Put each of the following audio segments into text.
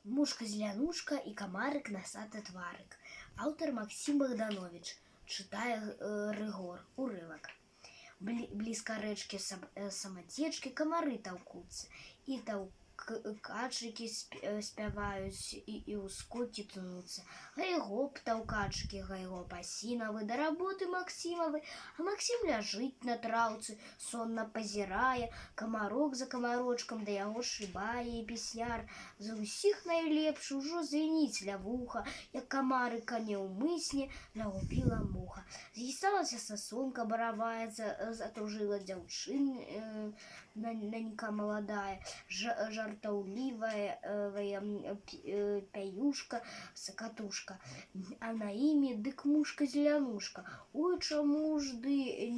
Мушка-зелянушка и комарик носатый тварик. Автор Максим Богданович. Читає Ригор. Уривок. Близко речки самотечки комары толкутся, и толкачики спяваюсь, и ускоки тянутся. Гайгоп толкачики, гайгоп осиновый, до работы Максимовой, а Максим ляжит на траўцы, сонно позирая, комарок за комарочком, да яго шибае и песняр. За усіх найлепш ужо звініць ля вуха, як комарика неумысне нагубила муха. З'їсталася сосонка боровая, затужила дзяўчынка молодая, жартаўлівая пяюшка, сакатушка, а на імі дык мушка-зелянушка. Ой, чаму ж ды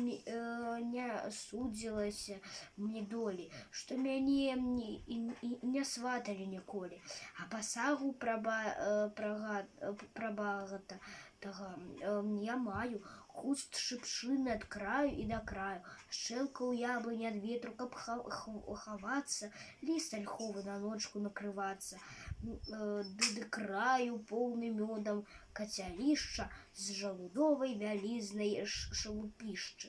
не судзілася мне долі, што мяне не сваталі ніколі, а пасагу прабагата я маю, куст шыпшыны ад краю і да краю, шчэлка ў яблыні ад ветру, каб хавацца, ліст альховы на ночку накрывацца, ды краю поўны мёдам кацялішча з жалудовай вялізнай шалупішчы.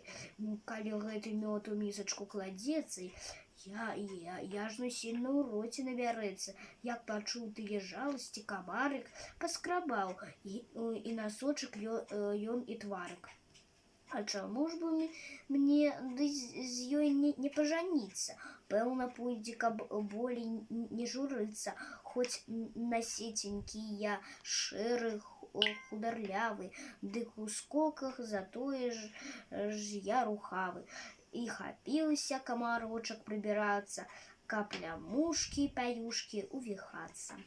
Калі гэты мёд у місачку кладзецца, я ж сильно ў роце набярэцца. Як пачуў тыя жаласці, камарык паскрабаў і носочак ён і тварык. А чаму ж бы мне з ёй не пажаніцца? Пэўна пойдзе, каб болей не журыцца, хоць насеценькі я шэры, хударлявы, дык у скоках затое ж я рухавы. І хапіўся камарочак прыбірацца, каб ля мушкі-пяюшкі увіхацца.